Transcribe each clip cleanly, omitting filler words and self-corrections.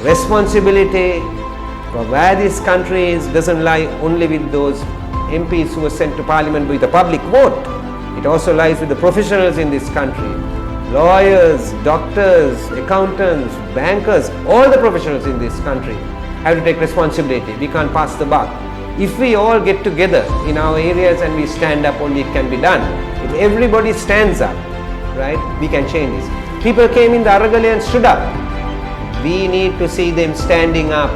Responsibility for where this country is doesn't lie only with those MPs who were sent to parliament with a public vote. It also lies with the professionals in this country. Lawyers, doctors, accountants, bankers, all the professionals in this country have to take responsibility. We can't pass the buck. If we all get together in our areas and we stand up, only it can be done. If everybody stands up, right, we can change this. People came in the Aragali and stood up. We need to see them standing up,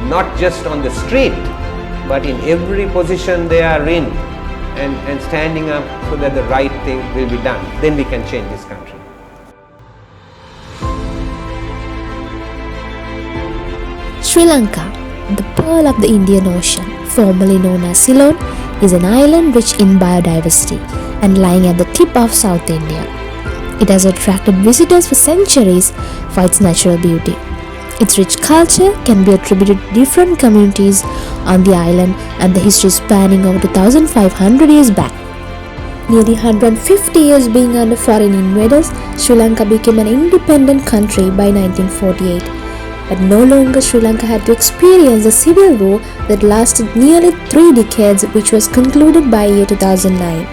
not just on the street, but in every position they are in, and standing up so that the right thing will be done. Then we can change this country. Sri Lanka, the pearl of the Indian Ocean, formerly known as Ceylon, is an island rich in biodiversity and lying at the tip of South India. It has attracted visitors for centuries for its natural beauty. Its rich culture can be attributed to different communities on the island and the history spanning over 2,500 years back. Nearly 150 years being under foreign invaders, Sri Lanka became an independent country by 1948. But no longer Sri Lanka had to experience a civil war that lasted nearly 3 decades, which was concluded by year 2009.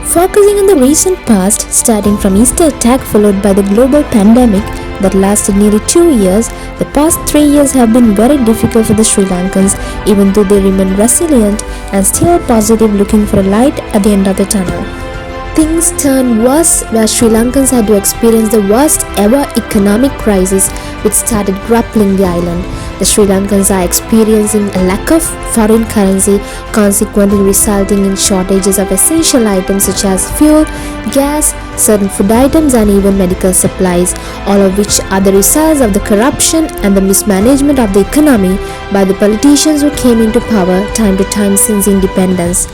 Focusing on the recent past, starting from Easter attack followed by the global pandemic that lasted nearly 2 years, the past 3 years have been very difficult for the Sri Lankans, even though they remain resilient and still positive, looking for a light at the end of the tunnel. Things turned worse where Sri Lankans had to experience the worst ever economic crisis which started grappling the island. The Sri Lankans are experiencing a lack of foreign currency, consequently resulting in shortages of essential items such as fuel, gas, certain food items and even medical supplies, all of which are the results of the corruption and the mismanagement of the economy by the politicians who came into power time to time since independence.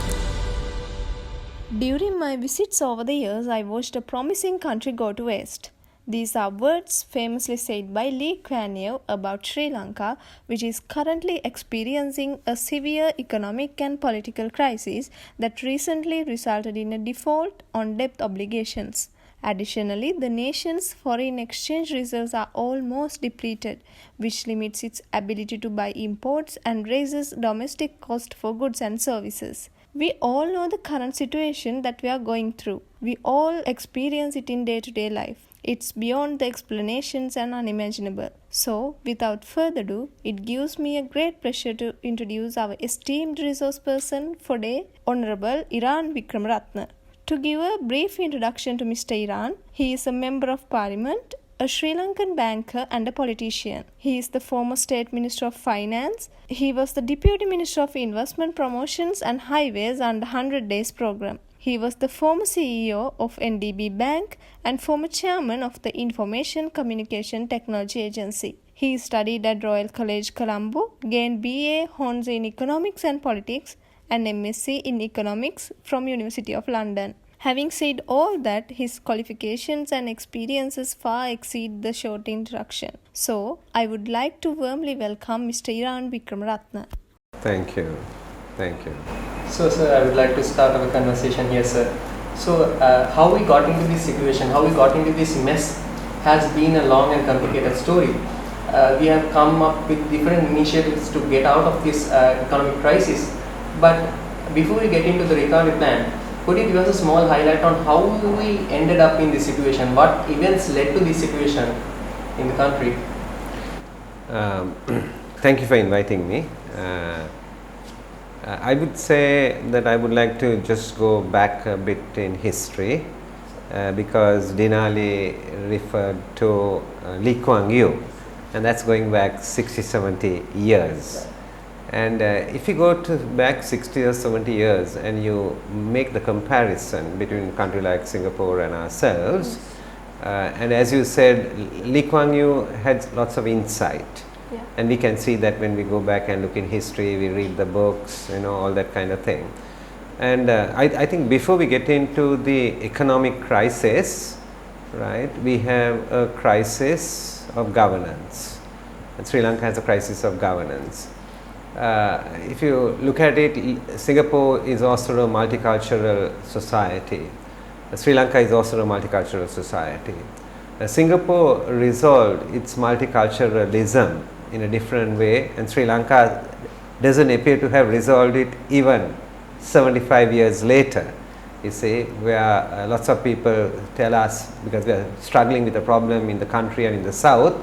During my visits over the years, I watched a promising country go to waste. These are words famously said by Lee Kuan Yew about Sri Lanka, which is currently experiencing a severe economic and political crisis that recently resulted in a default on debt obligations. Additionally, the nation's foreign exchange reserves are almost depleted, which limits its ability to buy imports and raises domestic cost for goods and services. We all know the current situation that we are going through. We all experience it in day-to-day life. It's beyond the explanations and unimaginable. So, without further ado, it gives me a great pleasure to introduce our esteemed resource person for today, Honorable Eran Wickramaratne. To give a brief introduction to Mr. Eran, he is a Member of Parliament, a Sri Lankan banker and a politician. He is the former State Minister of Finance. He was the Deputy Minister of Investment Promotions and Highways under 100 Days Program. He was the former CEO of NDB Bank and former Chairman of the Information Communication Technology Agency. He studied at Royal College Colombo, gained BA Hons in Economics and Politics and MSc in Economics from University of London. Having said all that, his qualifications and experiences far exceed the short introduction. So, I would like to warmly welcome Mr. Eran Wickramaratne. Thank you. Thank you. So, sir, I would like to start our conversation here, sir. So, how we got into this situation, how we got into this mess has been a long and complicated story. We have come up with different initiatives to get out of this economic crisis. But before we get into the recovery plan, could you give us a small highlight on how we ended up in this situation? What events led to this situation in the country? Thank you for inviting me. I would say that I would like to just go back a bit in history because Denali referred to Lee Kuan Yew, and that's going back 60-70 years. And if you go back 60 or 70 years and you make the comparison between a country like Singapore and ourselves, and as you said, Lee Kuan Yew had lots of insight. Yeah. And we can see that when we go back and look in history, we read the books, all that kind of thing. And I think before we get into the economic crisis, right, we have a crisis of governance. And Sri Lanka has a crisis of governance. If you look at it, Singapore is also a multicultural society. Sri Lanka is also a multicultural society. Singapore resolved its multiculturalism in a different way, and Sri Lanka doesn't appear to have resolved it even 75 years later. You see, where lots of people tell us, because we are struggling with a problem in the country and in the south,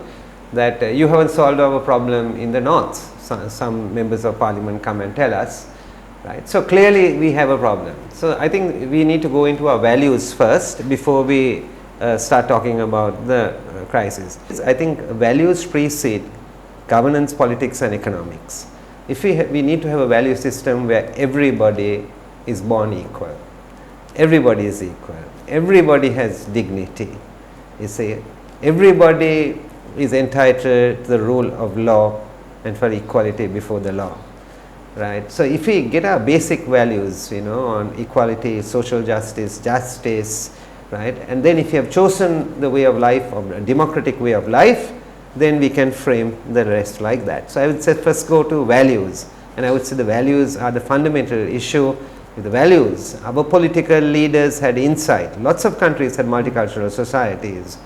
that you haven't solved our problem in the north. Some members of parliament come and tell us, right? So clearly we have a problem. So I think we need to go into our values first before we start talking about the crisis. I think values precede governance, politics and economics. If we need to have a value system where everybody is born equal. Everybody is equal. Everybody has dignity. You see, everybody is entitled to the rule of law and for equality before the law, right? So if we get our basic values, you know, on equality, social justice, right, and then if you have chosen the way of life, or a democratic way of life, then we can frame the rest like that. So I would say first go to values, and I would say the values are the fundamental issue. With the values, our political leaders had insight. Lots of countries had multicultural societies,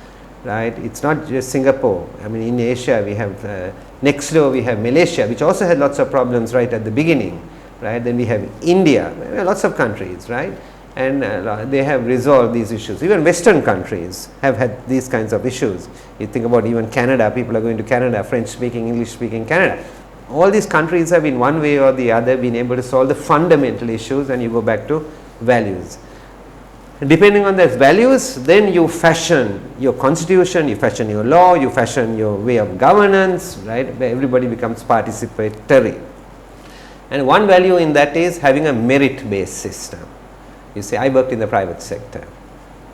right? It's not just Singapore. I mean, in Asia we have next door we have Malaysia, which also had lots of problems right at the beginning, right? Then we have India, lots of countries, right? And they have resolved these issues. Even Western countries have had these kinds of issues. You think about even Canada, people are going to Canada, French speaking, English speaking Canada. All these countries have in one way or the other been able to solve the fundamental issues, and you go back to values. Depending on those values, then you fashion your constitution, you fashion your law, you fashion your way of governance, right, where everybody becomes participatory. And one value in that is having a merit-based system. You see, I worked in the private sector,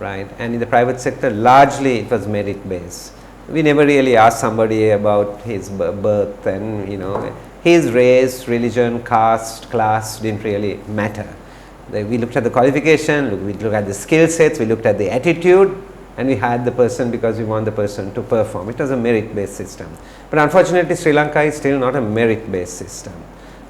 right, and in the private sector largely it was merit-based. We never really asked somebody about his birth and, you know, his race, religion, caste, class didn't really matter. We looked at the qualification, we looked at the skill sets, we looked at the attitude, and we hired the person because we want the person to perform. It was a merit-based system. But unfortunately, Sri Lanka is still not a merit-based system.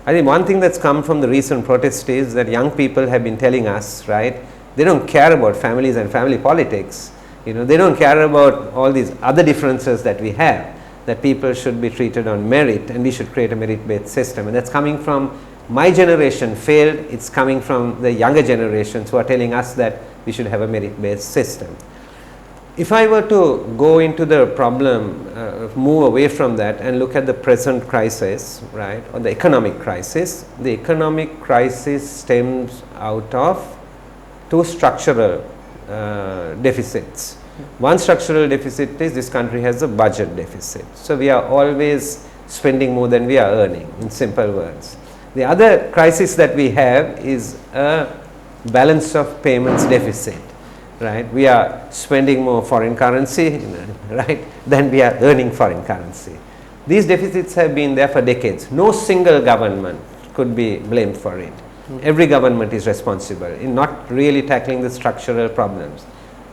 I think one thing that's come from the recent protest is that young people have been telling us, right, they don't care about families and family politics. You know, they don't care about all these other differences that we have, that people should be treated on merit and we should create a merit-based system. And that's coming from my generation failed, it's coming from the younger generations who are telling us that we should have a merit-based system. If I were to go into the problem, move away from that and look at the present crisis, right, or the economic crisis stems out of two structural deficits. One structural deficit is this country has a budget deficit. So we are always spending more than we are earning, in simple words. The other crisis that we have is a balance of payments deficit, right? We are spending more foreign currency, right, than we are earning foreign currency. These deficits have been there for decades. No single government could be blamed for it. Every government is responsible in not really tackling the structural problems.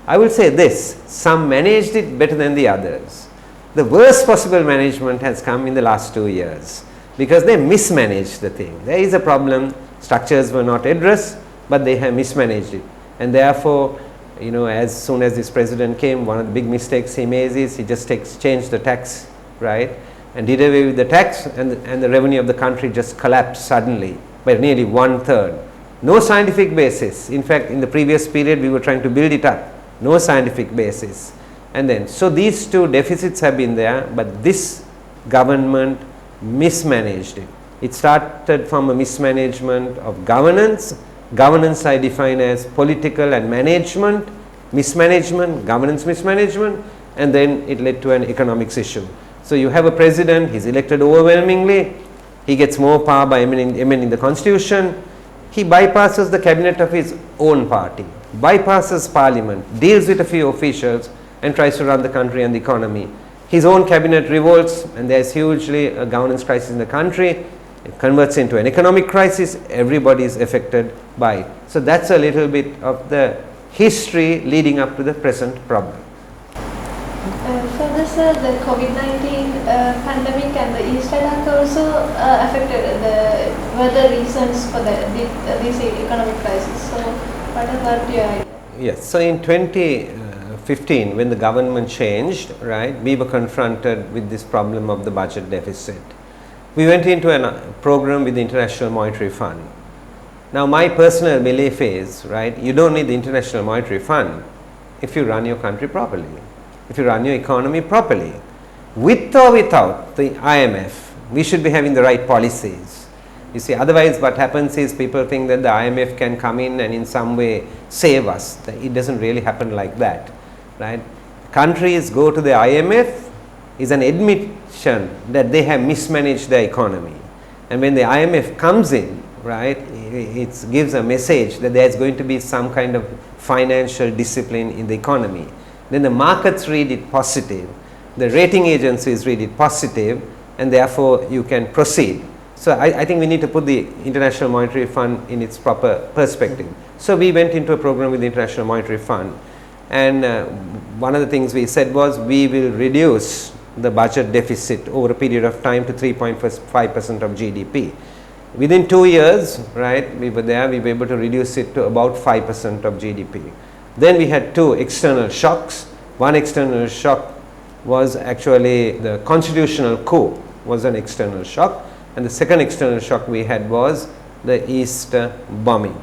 I will say this, some managed it better than the others. The worst possible management has come in the last 2 years because they mismanaged the thing. There is a problem, structures were not addressed, but they have mismanaged it. And therefore, you know, as soon as this president came, one of the big mistakes he made is he just changed the tax, right, and did away with the tax, and the revenue of the country just collapsed suddenly by nearly 1/3. No scientific basis. In fact, in the previous period, we were trying to build it up. No scientific basis. And then, so these two deficits have been there, but this government mismanaged it. It started from a mismanagement of governance. Governance I define as political and management, mismanagement, governance mismanagement, and then it led to an economics issue. So you have a president, he's elected overwhelmingly, he gets more power by amending the constitution, he bypasses the cabinet of his own party, bypasses parliament, deals with a few officials and tries to run the country and the economy. His own cabinet revolts and there's hugely a governance crisis in the country. It converts into an economic crisis, everybody is affected by it. So that's a little bit of the history leading up to the present problem. Further, sir, the COVID-19 pandemic and the East Lanka also affected were the reasons for this economic crisis. So what about your idea? Yes, so in 2015 15, when the government changed, right, we were confronted with this problem of the budget deficit. We went into a program with the International Monetary Fund. Now, my personal belief is, right, you don't need the International Monetary Fund if you run your country properly, if you run your economy properly. With or without the IMF, we should be having the right policies. You see, otherwise what happens is people think that the IMF can come in and in some way save us. It doesn't really happen like that, right? Countries go to the IMF is an admission that they have mismanaged their economy. And when the IMF comes in, right, it gives a message that there is going to be some kind of financial discipline in the economy. Then the markets read it positive, the rating agencies read it positive, and therefore you can proceed. So I think we need to put the International Monetary Fund in its proper perspective. So we went into a program with the International Monetary Fund, and one of the things we said was we will reduce the budget deficit over a period of time to 3.5% of GDP. Within 2 years, right, we were there, we were able to reduce it to about 5% of GDP. Then we had two external shocks. One external shock was actually the constitutional coup was an external shock, and the second external shock we had was the East bombing.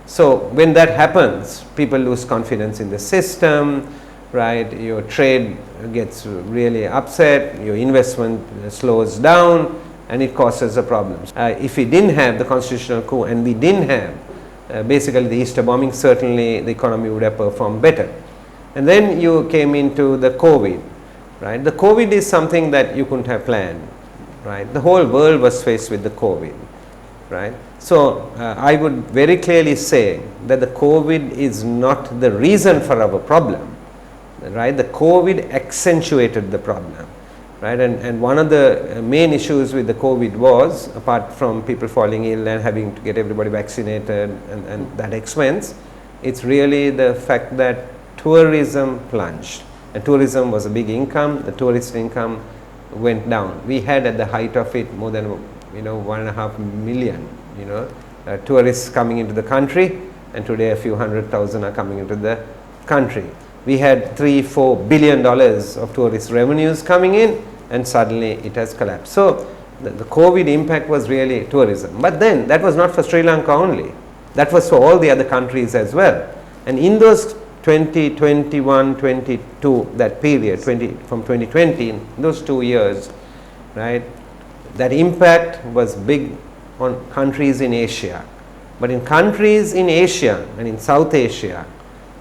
So when that happens, people lose confidence in the system, right, your trade gets really upset, your investment slows down, and it causes a problem. If we didn't have the constitutional coup and we didn't have basically the Easter bombing, certainly the economy would have performed better. And then you came into the COVID, right? The COVID is something that you couldn't have planned, right? The whole world was faced with the COVID, right? So I would very clearly say that the COVID is not the reason for our problem, right? The COVID accentuated the problem. Right, and one of the main issues with the COVID was, apart from people falling ill and having to get everybody vaccinated and that expense, it's really the fact that tourism plunged, and tourism was a big income. The tourist income went down. We had at the height of it more than 1.5 million tourists coming into the country, and today a few 100,000 are coming into the country. We had $3-4 billion of tourist revenues coming in, and suddenly it has collapsed. So the COVID impact was really tourism. But then that was not for Sri Lanka only. That was for all the other countries as well. And in those 2021, 22, that period, from 2020, in those 2 years, right, that impact was big on countries in Asia. But in countries in Asia and in South Asia,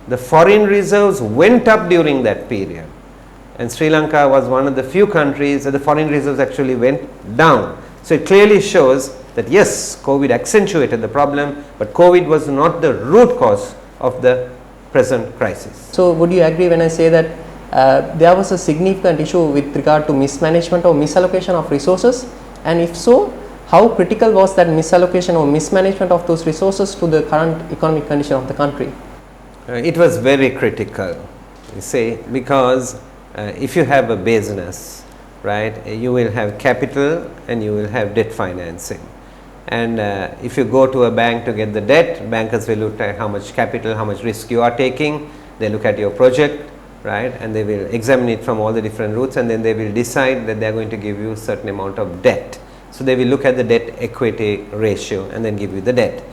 the foreign reserves went up during that period, and Sri Lanka was one of the few countries that the foreign reserves actually went down. So it clearly shows that yes, COVID accentuated the problem, but COVID was not the root cause of the present crisis. So would you agree when I say that there was a significant issue with regard to mismanagement or misallocation of resources, and if so, how critical was that misallocation or mismanagement of those resources to the current economic condition of the country? It was very critical, you see, because if you have a business, right, you will have capital and you will have debt financing. And if you go to a bank to get the debt, bankers will look at how much capital, how much risk you are taking. They look at your project, right, and they will examine it from all the different routes, and then they will decide that they are going to give you a certain amount of debt. So they will look at the debt equity ratio and then give you the debt.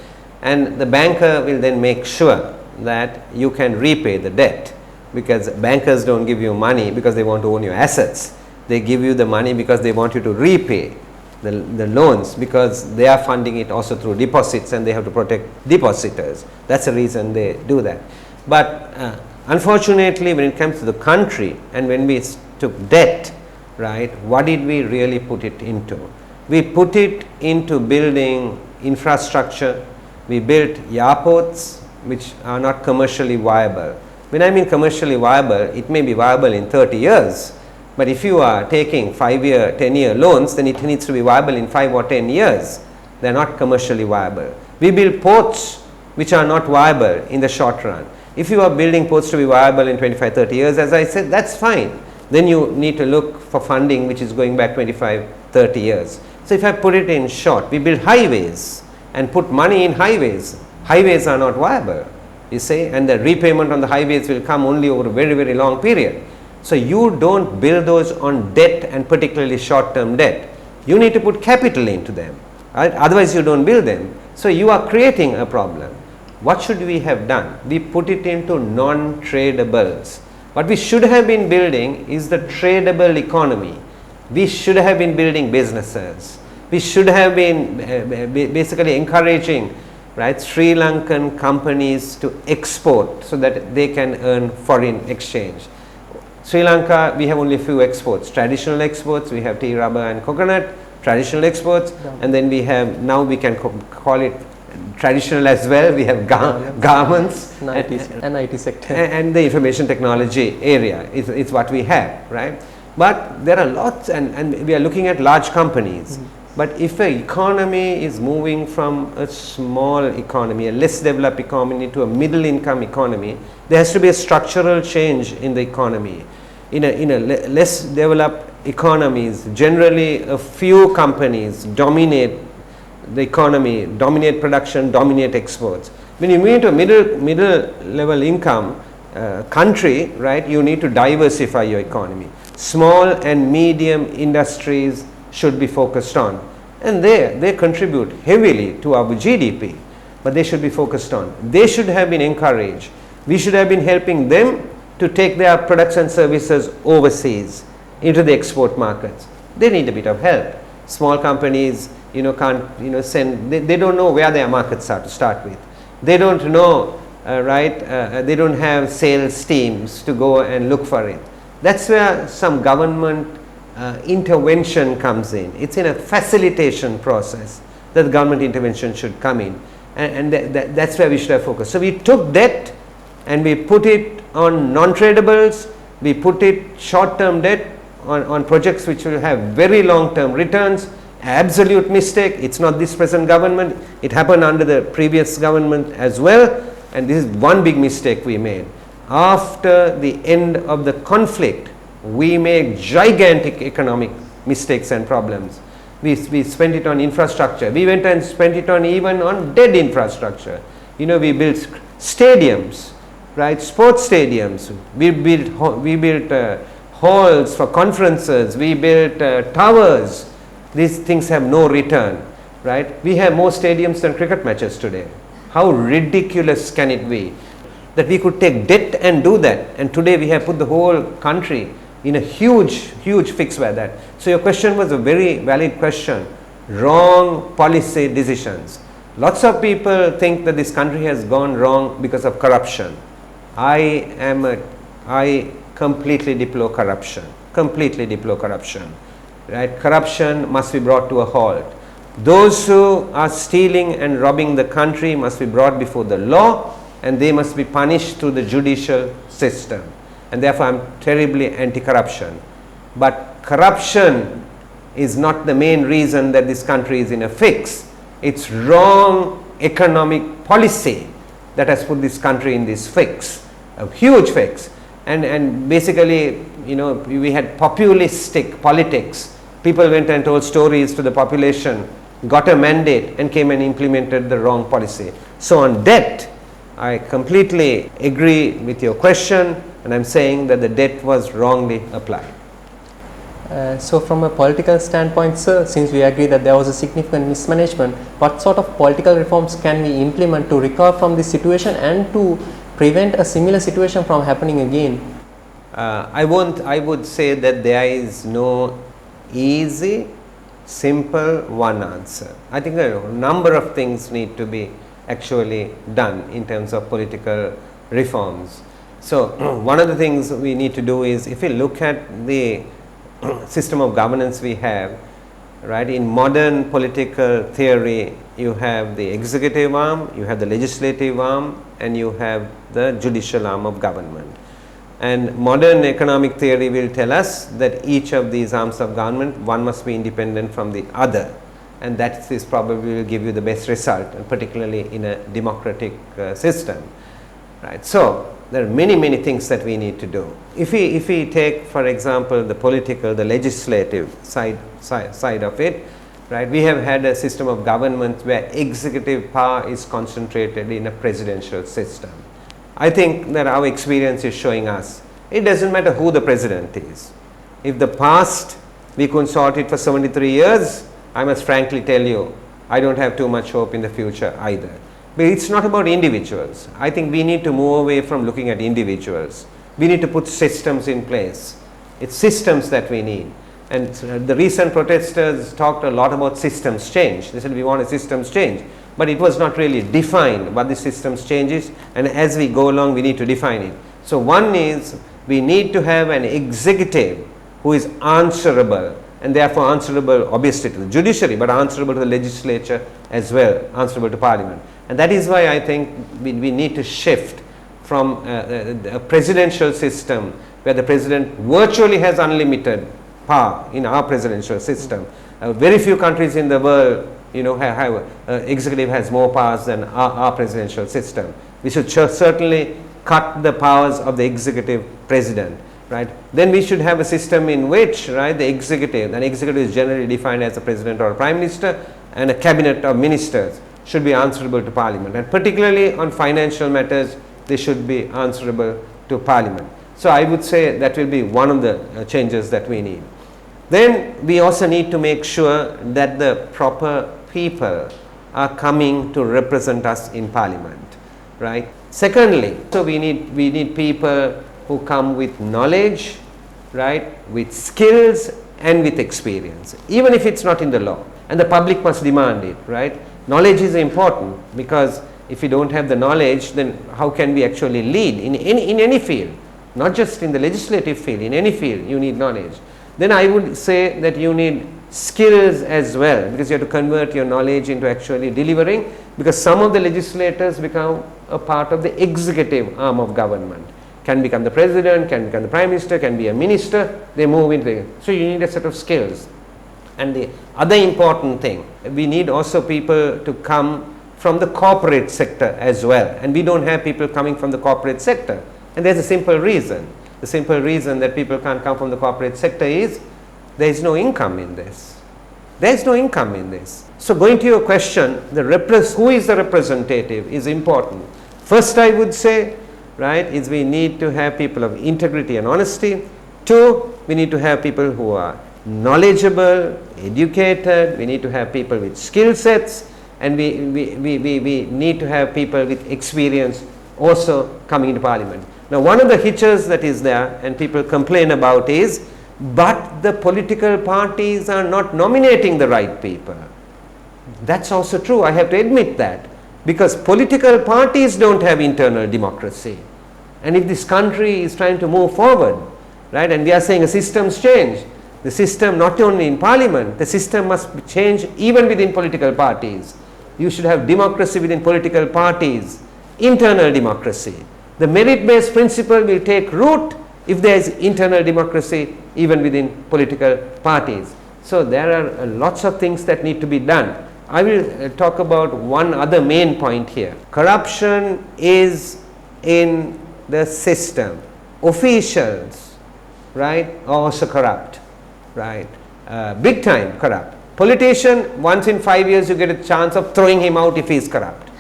And the banker will then make sure that you can repay the debt, because bankers don't give you money because they want to own your assets. They give you the money because they want you to repay the loans, because they are funding it also through deposits and they have to protect depositors. That's the reason they do that. But unfortunately, when it comes to the country and when we took debt, right, what did we really put it into? We put it into building infrastructure. We built airports which are not commercially viable. When I mean commercially viable, it may be viable in 30 years, but if you are taking 5-year, 10-year loans, then it needs to be viable in 5 or 10 years. They are not commercially viable. We build ports which are not viable in the short run. If you are building ports to be viable in 25, 30 years, as I said, that's fine. Then you need to look for funding which is going back 25, 30 years. So if I put it in short, we build highways and put money in highways. Highways are not viable. you say, and the repayment on the highways will come only over a very, very long period. So you don't build those on debt, and particularly short-term debt. You need to put capital into them, right? Otherwise you don't build them. So you are creating a problem. What should we have done? We put it into non-tradables. What we should have been building is the tradable economy. We should have been building businesses. We should have been basically encouraging, right, Sri Lankan companies to export so that they can earn foreign exchange. Sri Lanka, we have only a few exports, traditional exports. We have tea, rubber and coconut, traditional exports, and then we have, now we can call it traditional as well. We have garments and IT sector and the information technology area is what we have, right? But there are lots, and we are looking at large companies. But if an economy is moving from a small economy, a less developed economy, to a middle income economy, there has to be a structural change in the economy. In a less developed economies, generally a few companies dominate the economy, dominate production, dominate exports. When you move into a middle level income country, right, you need to diversify your economy. Small and medium industries should be focused on, and they contribute heavily to our GDP, but they should be focused on. They should have been encouraged. We should have been helping them to take their products and services overseas into the export markets. They need a bit of help. Small companies, can't, send, they don't know where their markets are to start with. They don't know, they don't have sales teams to go and look for it. That's where some government intervention comes in. It's in a facilitation process that the government intervention should come in, and that's where we should have focused. So we took debt and we put it on non-tradables, we put it short-term debt on projects which will have very long-term returns. Absolute mistake. It's not this present government, it happened under the previous government as well, and this is one big mistake we made. After the end of the conflict, we make gigantic economic mistakes and problems. We spent it on infrastructure. We went and spent it on even on dead infrastructure. We built stadiums, right? Sports stadiums. We built halls for conferences. We built towers. These things have no return, right? We have more stadiums than cricket matches today. How ridiculous can it be that we could take debt and do that, and today we have put the whole country in a huge fix by that. So your question was a very valid question. Wrong policy decisions. Lots of people think that this country has gone wrong because of corruption. I completely deplore corruption. Completely deplore corruption. Right? Corruption must be brought to a halt. Those who are stealing and robbing the country must be brought before the law, and they must be punished through the judicial system. And therefore I am terribly anti-corruption. But corruption is not the main reason that this country is in a fix. It's wrong economic policy that has put this country in this fix, a huge fix. And basically, we had populistic politics. People went and told stories to the population, got a mandate, and came and implemented the wrong policy. So on debt, I completely agree with your question, and I'm saying that the debt was wrongly applied. So from a political standpoint, sir, since we agree that there was a significant mismanagement, what sort of political reforms can we implement to recover from this situation and to prevent a similar situation from happening again? I would say that there is no easy, simple one answer. I think there are a number of things need to be actually done in terms of political reforms. So one of the things we need to do is, if we look at the system of governance we have, right, in modern political theory, you have the executive arm, you have the legislative arm, and you have the judicial arm of government. And modern economic theory will tell us that each of these arms of government, one must be independent from the other, and that is probably will give you the best result, and particularly in a democratic system, right. So there are many things that we need to do. If we take, for example, the political, the legislative side of it, right, we have had a system of government where executive power is concentrated in a presidential system. I think that our experience is showing us it doesn't matter who the president is. If the past we couldn't sort it for 73 years, I must frankly tell you, I don't have too much hope in the future either. But it's not about individuals. I think we need to move away from looking at individuals. We need to put systems in place. It's systems that we need. And the recent protesters talked a lot about systems change. They said we want a systems change. But it was not really defined what the systems change is, and as we go along we need to define it. So one is we need to have an executive who is answerable, and therefore answerable obviously to the judiciary, but answerable to the legislature as well, answerable to parliament. And that is why I think we need to shift from a presidential system where the president virtually has unlimited power in our presidential system. Very few countries in the world have executive has more powers than our presidential system. We should certainly cut the powers of the executive president, right? Then we should have a system in which, right, the executive is generally defined as a president or a prime minister, and a cabinet of ministers should be answerable to parliament, and particularly on financial matters they should be answerable to parliament. So I would say that will be one of the changes that we need. Then we also need to make sure that the proper people are coming to represent us in parliament, right? Secondly, so we need people who come with knowledge, right, with skills and with experience, even if it's not in the law, and the public must demand it, right? Knowledge is important, because if you don't have the knowledge, then how can we actually lead in any field, not just in the legislative field, in any field you need knowledge. Then I would say that you need skills as well, because you have to convert your knowledge into actually delivering, because some of the legislators become a part of the executive arm of government, can become the president, can become the prime minister, can be a minister, they move into it. So you need a set of skills. And the other important thing, we need also people to come from the corporate sector as well, and we don't have people coming from the corporate sector, and there's a simple reason. The simple reason that people can't come from the corporate sector is there is no income in this. There is no income in this. So going to your question, who is the representative is important. First I would say, right, is we need to have people of integrity and honesty. Two, we need to have people who are knowledgeable, educated, we need to have people with skill sets, and we need to have people with experience also coming into parliament. Now one of the hitches that is there and people complain about is, but the political parties are not nominating the right people. That's also true, I have to admit that, because political parties don't have internal democracy. And if this country is trying to move forward, right, and we are saying a systems change, the system not only in parliament, the system must change even within political parties. You should have democracy within political parties, internal democracy. The merit-based principle will take root if there is internal democracy even within political parties. So there are lots of things that need to be done. I will talk about one other main point here. Corruption is in the system. Officials, right, are also corrupt, right, big time corrupt. Politician, once in 5 years you get a chance of throwing him out if he is corrupt.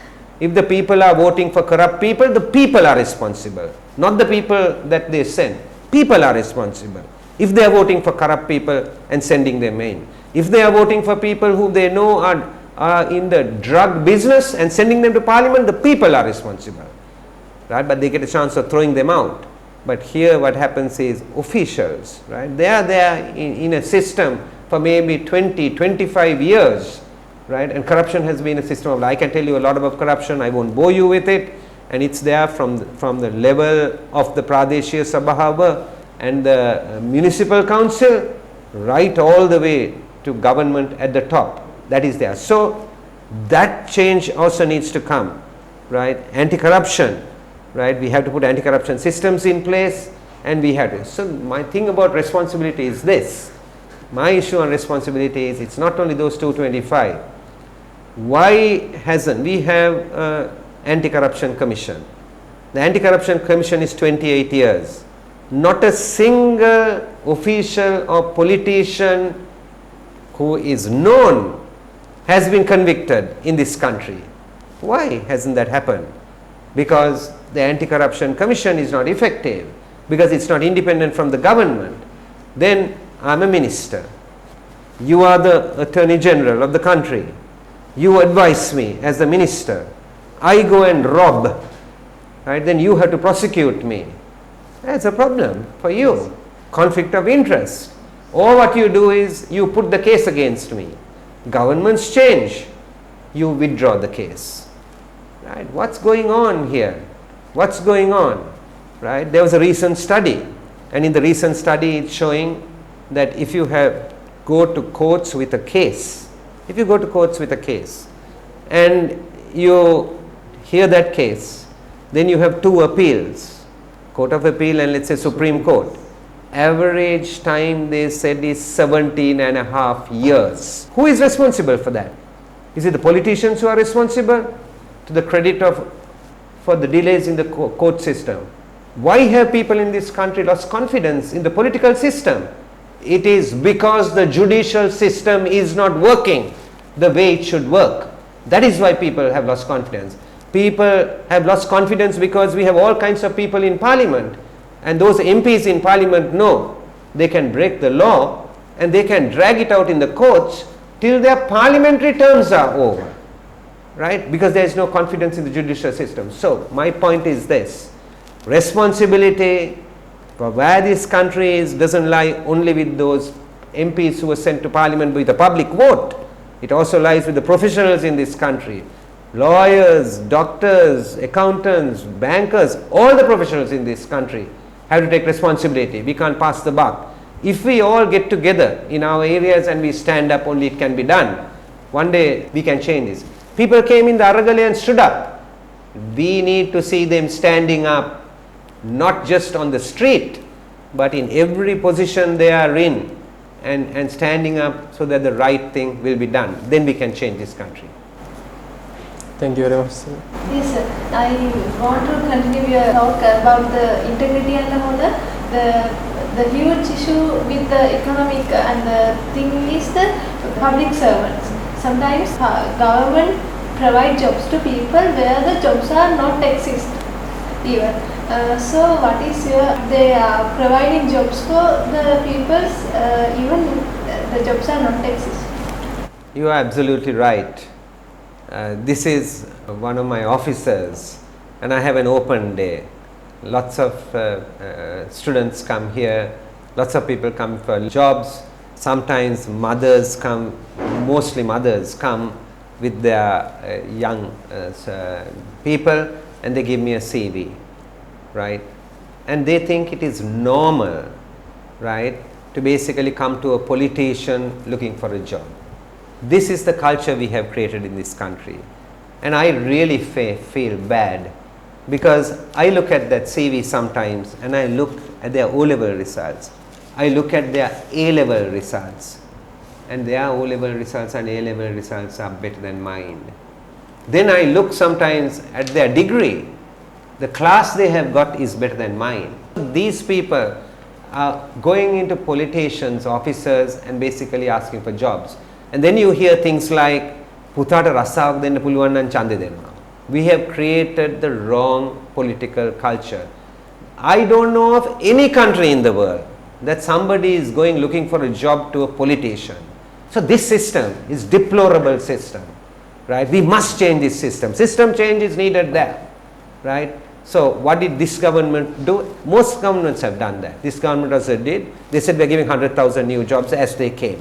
If the people are voting for corrupt people, the people are responsible, not the people that they send. People are responsible if they are voting for corrupt people and sending them in. If they are voting for people who they know are in the drug business and sending them to parliament, the people are responsible, right? But they get a chance of throwing them out. But here what happens is officials, right, they are there in a system for maybe 20, 25 years, right, and corruption has been a system of, I can tell you a lot about corruption, I won't bore you with it, and it's there from the level of the Pradeshia Sabha and the municipal council right all the way to government at the top. That is there. So that change also needs to come, right? Anti-corruption, right? We have to put anti-corruption systems in place, and we have to. So my thing about responsibility is this. My issue on responsibility is it's not only those 225. Why hasn't we have anti-corruption commission? The anti-corruption commission is 28 years. Not a single official or politician who is known has been convicted in this country. Why hasn't that happened? because the Anti-Corruption Commission is not effective, because it's not independent from the government, then I'm a minister. You are the Attorney General of the country. You advise me as the minister. I go and rob, right? Then you have to prosecute me. That's a problem for you. Conflict of interest. Or what you do is you put the case against me. Governments change. You withdraw the case. Right? What's going on here? What's going on? Right? There was a recent study, and in the recent study it's showing that if you go to courts with a case, if you go to courts with a case and you hear that case, then you have two appeals, Court of Appeal and let's say Supreme Court. Average time they said is 17.5 years. Who is responsible for that? Is it the politicians who are responsible to the credit for the delays in the court system? Why have people in this country lost confidence in the political system? It is because the judicial system is not working the way it should work. That is why people have lost confidence. People have lost confidence because we have all kinds of people in parliament, and those MPs in parliament know they can break the law and they can drag it out in the courts till their parliamentary terms are over, right? Because there is no confidence in the judicial system. So my point is this: responsibility for where this country is doesn't lie only with those MPs who were sent to parliament with a public vote. It also lies with the professionals in this country. Lawyers, doctors, accountants, bankers, all the professionals in this country have to take responsibility. We can't pass the buck. If we all get together in our areas and we stand up, only it can be done. One day we can change this. People came in the Aragali and stood up. We need to see them standing up, not just on the street, but in every position they are in, and standing up so that the right thing will be done. Then we can change this country. Thank you very much, sir. Yes, sir. I want to continue your talk about the integrity and honor. The huge issue with the economic and the thing is the public servants. Sometimes government provide jobs to people where the jobs are not exist even. So what is they are providing jobs for the peoples even the jobs are not exist. You are absolutely right. This is one of my officers, and I have an open day. Lots of students come here, lots of people come for jobs. Sometimes mothers come, mostly mothers come with their young people, and they give me a CV, right? And they think it is normal, right, to basically come to a politician looking for a job. This is the culture we have created in this country, and I really feel bad, because I look at that CV sometimes and I look at their O-level results, I look at their A-level results, and their O-level results and A-level results are better than mine. Then I look sometimes at their degree, the class they have got is better than mine. These people are going into politicians, officers, and basically asking for jobs. And then you hear things like, "Putata rasaවක් දෙන්න පුළුවන් නම් ඡන්දෙ දෙනවා." We have created the wrong political culture. I don't know of any country in the world that somebody is going looking for a job to a politician. So this system is deplorable system, right? We must change this system. System change is needed there, right? So what did this government do? Most governments have done that. This government also did. They said we're giving 100,000 new jobs as they came.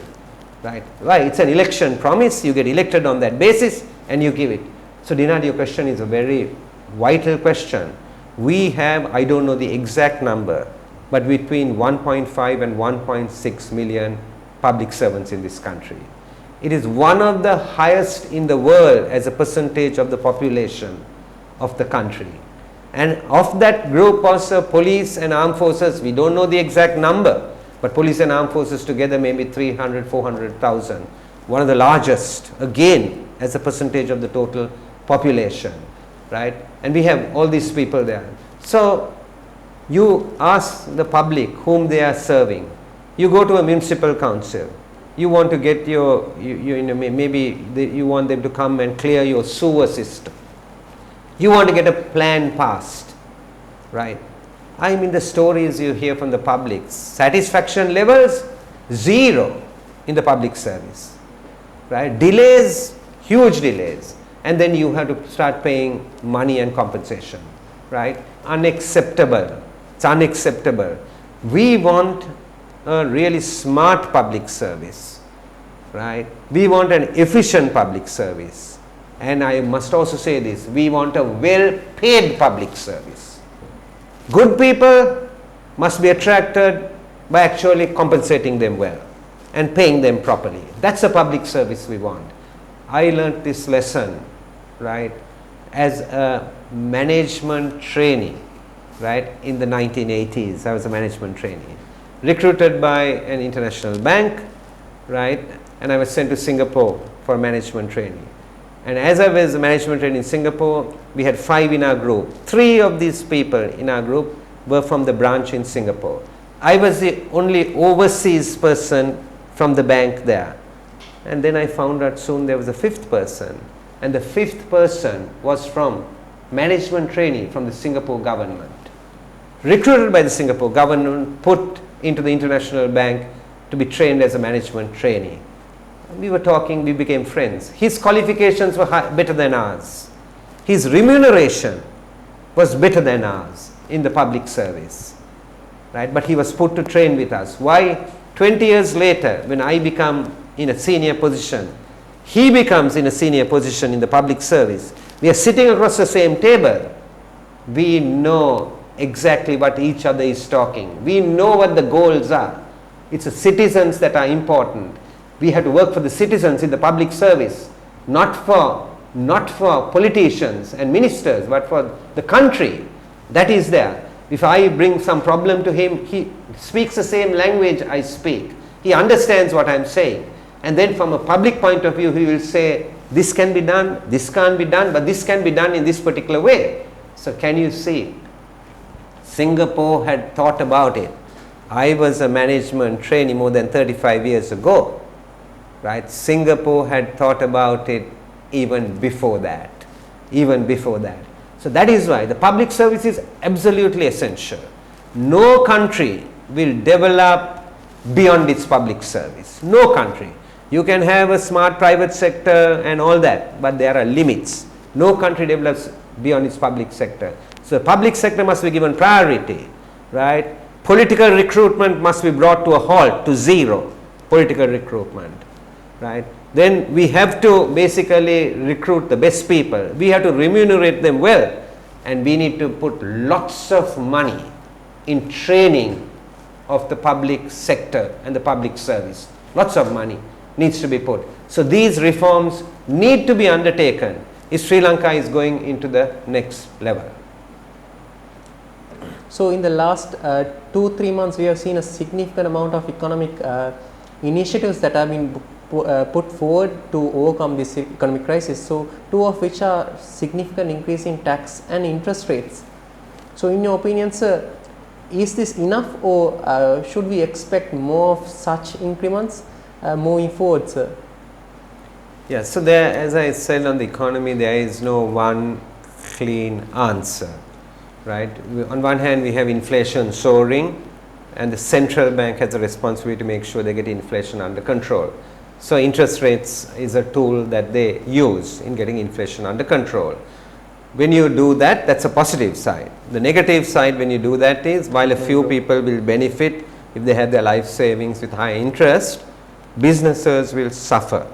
Right? Why? It's an election promise. You get elected on that basis and you give it. So Dinad, your question is a very vital question. We have, I don't know the exact number, but between 1.5 and 1.6 million public servants in this country. It is one of the highest in the world as a percentage of the population of the country. And of that group also, police and armed forces, we don't know the exact number, but police and armed forces together maybe 300, 400,000. One of the largest, again, as a percentage of the total population, right? And we have all these people there. So you ask the public whom they are serving. You go to a municipal council. You want to get maybe you want them to come and clear your sewer system. You want to get a plan passed, right? I mean, the stories you hear from the public, satisfaction levels, 0 in the public service, right? Delays, huge delays, and then you have to start paying money and compensation, right? Unacceptable. It's unacceptable. We want a really smart public service, right? We want an efficient public service. And I must also say this, we want a well-paid public service. Good people must be attracted by actually compensating them well and paying them properly. That's the public service we want. I learnt this lesson, right, as a management trainee, right, in the 1980s. I was a management trainee, recruited by an international bank, right, and I was sent to Singapore for management training. And as I was a management trainee in Singapore, we had 5 in our group. 3 of these people in our group were from the branch in Singapore. I was the only overseas person from the bank there. And then I found out soon there was a 5th person. And the 5th person was from management trainee from the Singapore government. Recruited by the Singapore government, put into the international bank to be trained as a management trainee. We were talking, we became friends. His qualifications were better than ours. His remuneration was better than ours in the public service, right? But he was put to train with us. Why? 20 years later, when I become in a senior position, he becomes in a senior position in the public service. We are sitting across the same table. We know exactly what each other is talking. We know what the goals are. It's the citizens that are important. We have to work for the citizens in the public service, not for politicians and ministers, but for the country that is there. If I bring some problem to him, he speaks the same language I speak. He understands what I am saying. And then from a public point of view, he will say, this can be done, this can't be done, but this can be done in this particular way. So can you see? Singapore had thought about it. I was a management trainee more than 35 years ago. Right? Singapore had thought about it even before that. So that is why the public service is absolutely essential. No country will develop beyond its public service. No country. You can have a smart private sector and all that, but there are limits. No country develops beyond its public sector. So the public sector must be given priority, right? Political recruitment must be brought to a halt, to 0. Political recruitment. Right? Then we have to basically recruit the best people. We have to remunerate them well, and we need to put lots of money in training of the public sector and the public service. Lots of money needs to be put. So these reforms need to be undertaken if Sri Lanka is going into the next level. So in the last 2-3 months, we have seen a significant amount of economic initiatives that have been put forward to overcome this economic crisis. So 2 of which are significant increase in tax and interest rates. So in your opinion, sir, is this enough, or should we expect more of such increments moving forward, sir? Yeah, so there, as I said, on the economy, there is no one clean answer, right? On one hand, we have inflation soaring, and the central bank has a responsibility to make sure they get inflation under control. So interest rates is a tool that they use in getting inflation under control. When you do that, that's a positive side. The negative side when you do that is, while a few people will benefit if they have their life savings with high interest, businesses will suffer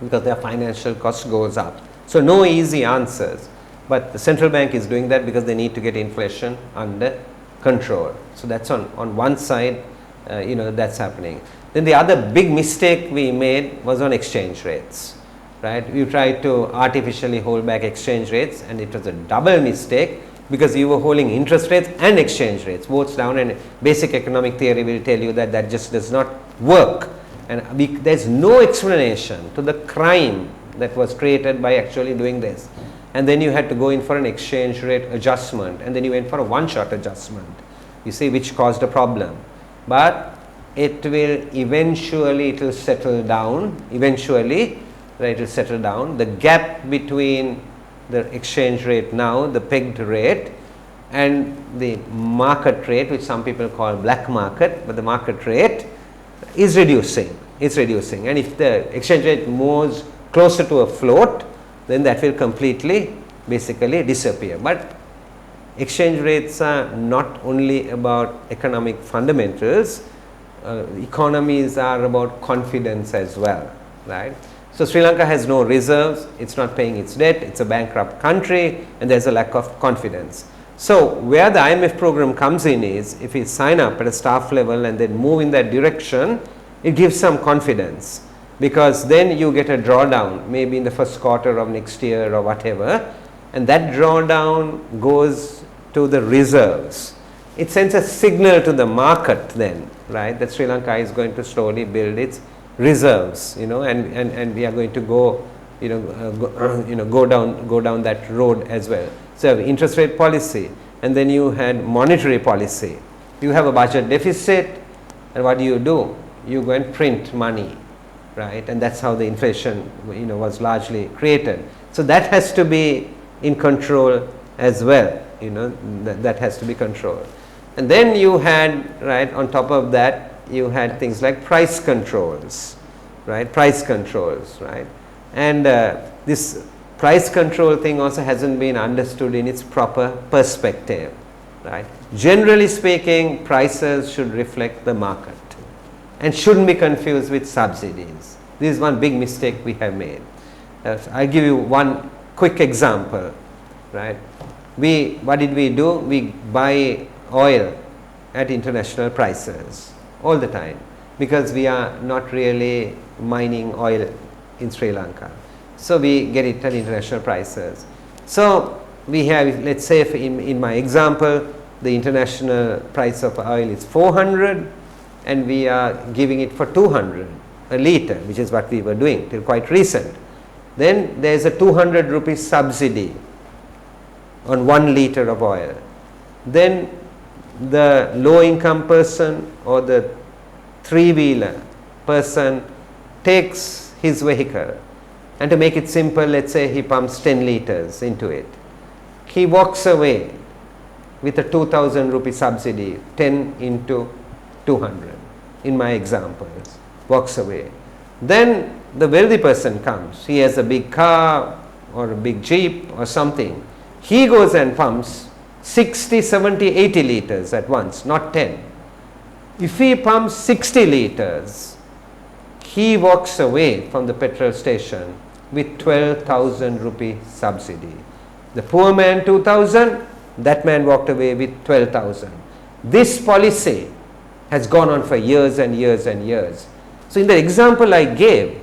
because their financial cost goes up. So no easy answers, but the central bank is doing that because they need to get inflation under control. So that's on one side, that's happening. Then the other big mistake we made was on exchange rates, right? We tried to artificially hold back exchange rates, and it was a double mistake because you were holding interest rates and exchange rates both down, and basic economic theory will tell you that that just does not work, and there's no explanation to the crime that was created by actually doing this. And then you had to go in for an exchange rate adjustment, and then you went for a one-shot adjustment, you see, which caused a problem. But it will settle down eventually, right? It will settle down. The gap between the exchange rate now, the pegged rate, and the market rate, which some people call black market, but the market rate is reducing. It's reducing, and if the exchange rate moves closer to a float, then that will completely basically disappear. But exchange rates are not only about economic fundamentals, economies are about confidence as well, right? So Sri Lanka has no reserves, it's not paying its debt, it's a bankrupt country, and there's a lack of confidence. So where the IMF program comes in is, if we sign up at a staff level and then move in that direction, it gives some confidence, because then you get a drawdown maybe in the first quarter of next year or whatever, and that drawdown goes to the reserves. It sends a signal to the market then, right, that Sri Lanka is going to slowly build its reserves, and we are going to go, go down that road as well. So you have interest rate policy, and then you had monetary policy. You have a budget deficit, and what do? You go and print money, right, and that's how the inflation was largely created. So that has to be in control as well, that has to be controlled. And then you had, right, on top of that, you had things like price controls, right, and this price control thing also hasn't been understood in its proper perspective, right. Generally speaking, prices should reflect the market and shouldn't be confused with subsidies. This is one big mistake we have made. I'll give you one quick example, right. What did we do? We buy oil at international prices all the time, because we are not really mining oil in Sri Lanka. So we get it at international prices. So we have, let's say if in my example, the international price of oil is 400 and we are giving it for 200 a litre, which is what we were doing till quite recent. Then there is a 200 rupees subsidy on 1 litre of oil. Then the low income person or the three-wheeler person takes his vehicle, and to make it simple, let's say he pumps 10 litres into it. He walks away with a 2000 rupee subsidy, 10 into 200 in my examples, walks away. Then the wealthy person comes, he has a big car or a big jeep or something, he goes and pumps 60, 70, 80 litres at once, not 10. If he pumps 60 litres, he walks away from the petrol station with 12,000 rupee subsidy. The poor man 2,000, that man walked away with 12,000. This policy has gone on for years and years and years. So in the example I gave,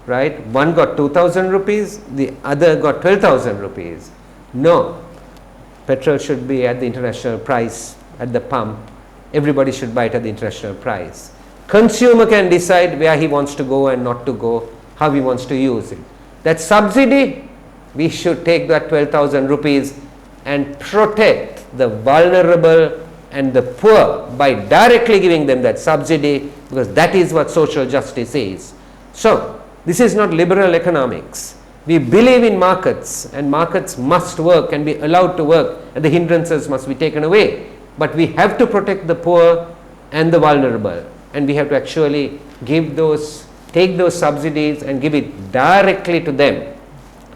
right, one got 2,000 rupees, the other got 12,000 rupees. No, petrol should be at the international price at the pump. Everybody should buy it at the international price. Consumer can decide where he wants to go and not to go, how he wants to use it. That subsidy, we should take that 12,000 rupees and protect the vulnerable and the poor by directly giving them that subsidy, because that is what social justice is. So this is not liberal economics. We believe in markets, and markets must work and be allowed to work, and the hindrances must be taken away. But we have to protect the poor and the vulnerable, and we have to actually take those subsidies and give it directly to them,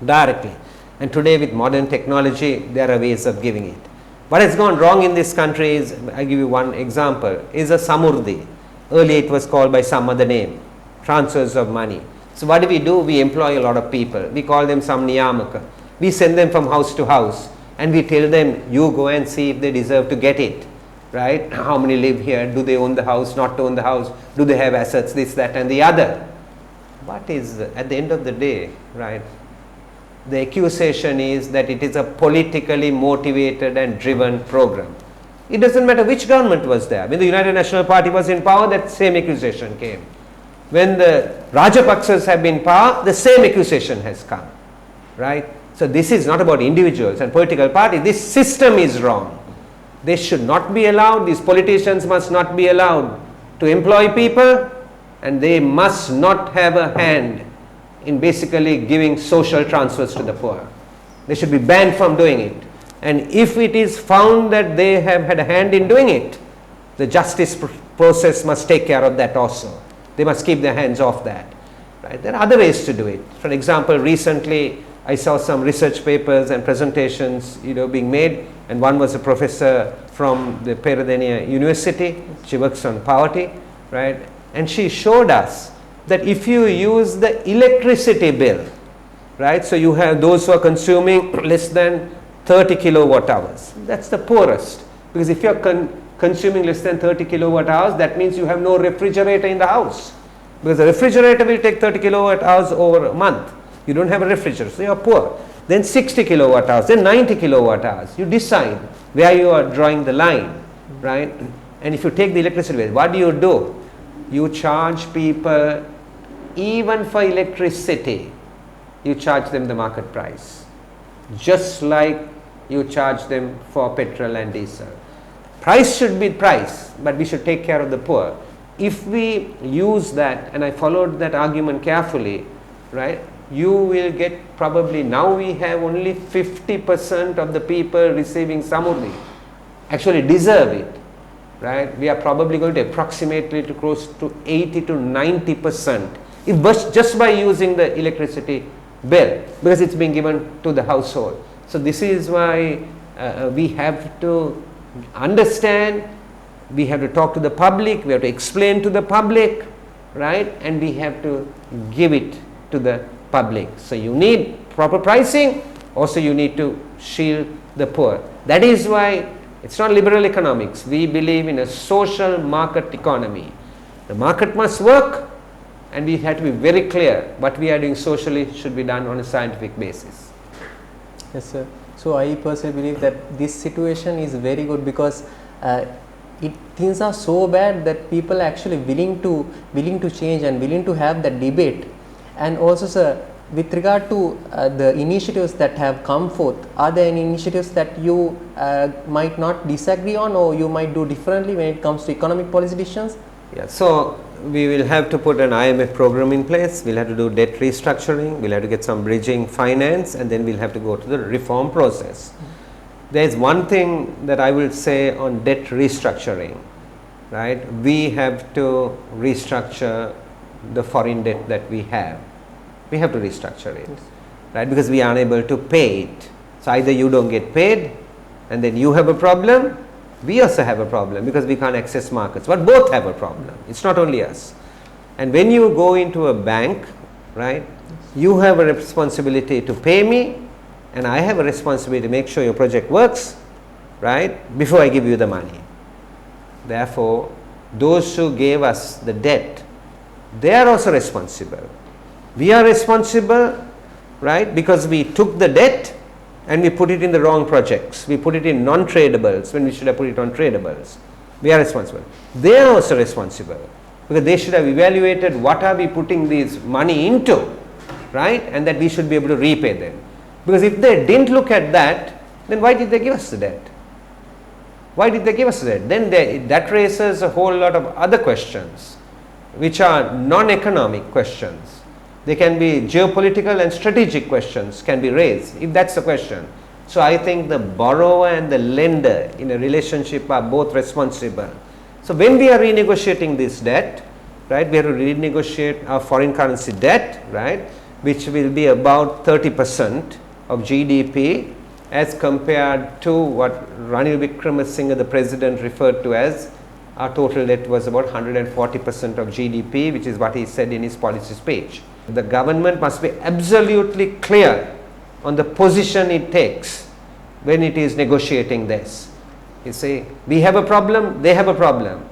directly. And today with modern technology, there are ways of giving it. What has gone wrong in this country is, I give you one example, is a samurdhi. Earlier it was called by some other name, transfers of money. So what do? We employ a lot of people. We call them some niyamaka. We send them from house to house, and we tell them, you go and see if they deserve to get it, right? How many live here? Do they own the house, not own the house? Do they have assets, this, that and the other? What is, at the end of the day, right, the accusation is that it is a politically motivated and driven program. It doesn't matter which government was there. When the United National Party was in power, that same accusation came. When the Rajapaksas have been in power, the same accusation has come, right? So this is not about individuals and political parties. This system is wrong. They should not be allowed. These politicians must not be allowed to employ people, and they must not have a hand in basically giving social transfers to the poor. They should be banned from doing it. And if it is found that they have had a hand in doing it, the justice process must take care of that also. They must keep their hands off that. Right? There are other ways to do it. For example, recently I saw some research papers and presentations being made, and one was a professor from the Peradeniya University. She works on poverty, right? And she showed us that if you use the electricity bill, right, so you have those who are consuming less than 30 kilowatt hours, that's the poorest, because if you are consuming less than 30 kilowatt hours, that means you have no refrigerator in the house, because the refrigerator will take 30 kilowatt hours over a month. You don't have a refrigerator, so you are poor. Then 60 kilowatt hours, then 90 kilowatt hours. You decide where you are drawing the line, right? And if you take the electricity bill, what do? You charge people, even for electricity, you charge them the market price, just like you charge them for petrol and diesel. Price should be price, but we should take care of the poor. If we use that, and I followed that argument carefully, right, you will get probably, now we have only 50% of the people receiving samurdhi actually deserve it, right? We are probably going to approximately to close to 80 to 90% if just by using the electricity bill, because it's being given to the household. So this is why we have to understand, we have to talk to the public, we have to explain to the public, right, and we have to give it to the public. So you need proper pricing, also you need to shield the poor. That is why it's not liberal economics. We believe in a social market economy. The market must work, and we have to be very clear what we are doing socially should be done on a scientific basis. Yes, sir. So I personally believe that this situation is very good, because things are so bad that people are actually willing to change and willing to have that debate. And also, sir, with regard to the initiatives that have come forth, are there any initiatives that you might not disagree on, or you might do differently when it comes to economic policy decisions? Yeah, so we will have to put an IMF program in place, we'll have to do debt restructuring, we'll have to get some bridging finance, and then we'll have to go to the reform process. There is one thing that I will say on debt restructuring, right? We have to restructure the foreign debt that we have. We have to restructure it, right? Because we are unable to pay it. So either you don't get paid and then you have a problem, we also have a problem because we can't access markets, but both have a problem. It's not only us. And when you go into a bank, right, you have a responsibility to pay me, and I have a responsibility to make sure your project works, right, before I give you the money. Therefore, those who gave us the debt, they are also responsible. We are responsible, right, because we took the debt and we put it in the wrong projects. We put it in non-tradables when we should have put it on tradables. We are responsible. They are also responsible because they should have evaluated what are we putting this money into, right, and that we should be able to repay them. Because if they didn't look at that, then why did they give us the debt? Why did they give us the debt? Then that raises a whole lot of other questions which are non-economic questions. They can be geopolitical and strategic questions can be raised if that's the question. So I think the borrower and the lender in a relationship are both responsible. So when we are renegotiating this debt, right, we have to renegotiate our foreign currency debt, right, which will be about 30% of GDP as compared to what Ranil Wickramaratne, the president, referred to as our total debt was about 140% of GDP, which is what he said in his policy speech. The government must be absolutely clear on the position it takes when it is negotiating this. You say, we have a problem, they have a problem.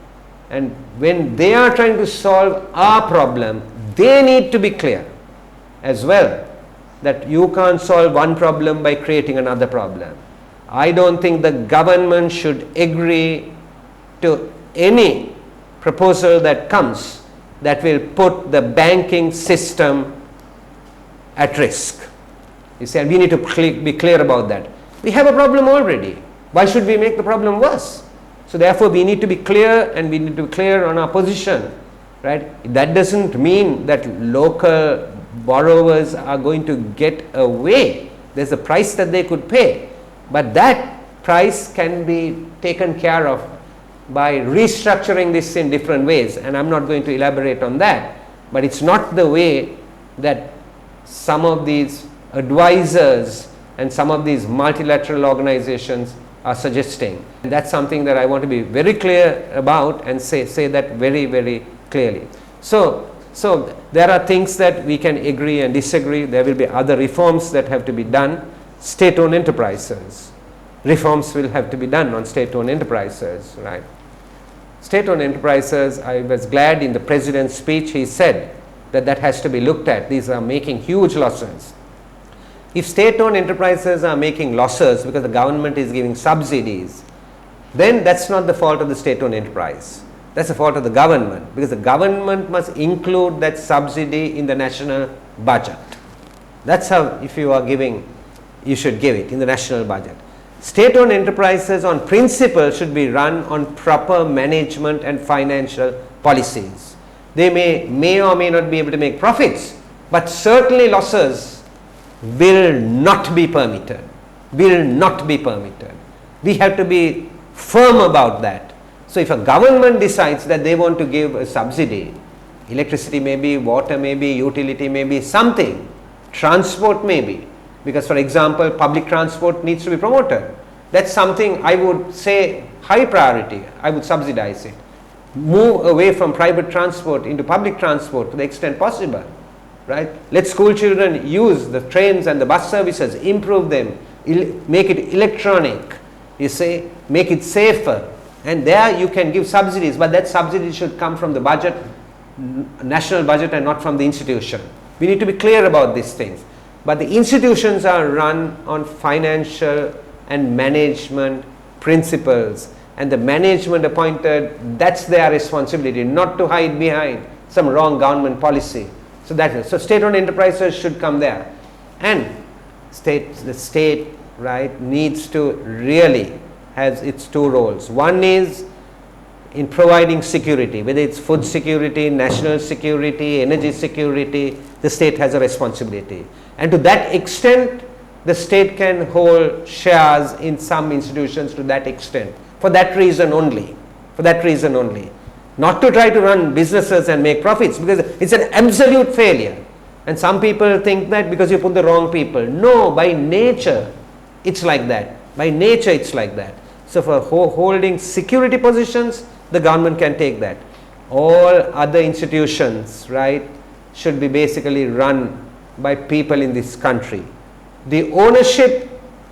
And when they are trying to solve our problem, they need to be clear as well that you can't solve one problem by creating another problem. I don't think the government should agree to any proposal that comes that will put the banking system at risk. You say, we need to be clear about that. We have a problem already. Why should we make the problem worse? So therefore, we need to be clear, and we need to be clear on our position, right? That doesn't mean that local borrowers are going to get away There's a price that they could pay, but that price can be taken care of by restructuring this in different ways, and I'm not going to elaborate on that, but it's not the way that some of these advisors and some of these multilateral organizations are suggesting. And that's something that I want to be very clear about and say that very, very clearly. So there are things that we can agree and disagree. There will be other reforms that have to be done. State-owned enterprises. Reforms will have to be done on state-owned enterprises, right? State-owned enterprises, I was glad in the President's speech he said that has to be looked at. These are making huge losses. If state-owned enterprises are making losses because the government is giving subsidies, then that's not the fault of the state-owned enterprise. That's the fault of the government, because the government must include that subsidy in the national budget. That's how, if you are giving, you should give it in the national budget. State-owned enterprises on principle should be run on proper management and financial policies. They may or may not be able to make profits, but certainly losses will not be permitted. Will not be permitted. We have to be firm about that. So if a government decides that they want to give a subsidy, electricity may be, water may be, utility may be, something, transport may be, because for example public transport needs to be promoted. That's something I would say high priority. I would subsidize it. Move away from private transport into public transport to the extent possible. Right? Let school children use the trains and the bus services, improve them, make it electronic, you say, make it safer, and there you can give subsidies, but that subsidy should come from the budget, national budget, and not from the institution. We need to be clear about these things. But the institutions are run on financial and management principles, and the management appointed, that's their responsibility, not to hide behind some wrong government policy. So state-owned enterprises should come there, and the state, right, needs to really has its two roles. One is in providing security, whether it's food security, national security, energy security, the state has a responsibility, and to that extent the state can hold shares in some institutions to that extent, for that reason only, not to try to run businesses and make profits, because it's an absolute failure. And some people think that because you put the wrong people. No, by nature it's like that. So for holding security positions, the government can take that. All other institutions, right, should be basically run by people in this country. The ownership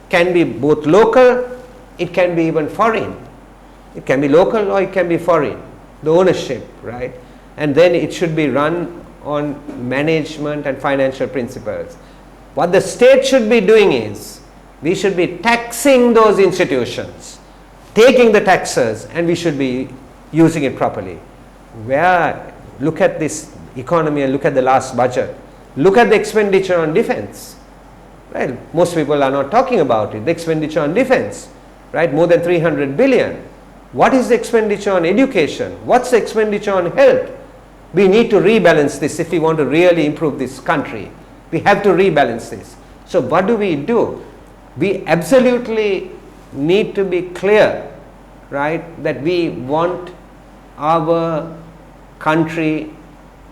can be both local, it can be even foreign. It can be local or it can be foreign. The ownership, right? And then it should be run on management and financial principles. What the state should be doing is, we should be taxing those institutions, taking the taxes, and we should be using it properly. Look at this economy and look at the last budget. Look at the expenditure on defense. Well, most people are not talking about it. The expenditure on defense, right? More than 300 billion. What is the expenditure on education? What's the expenditure on health? We need to rebalance this if we want to really improve this country. We have to rebalance this. So what do? We absolutely need to be clear, right, that we want our country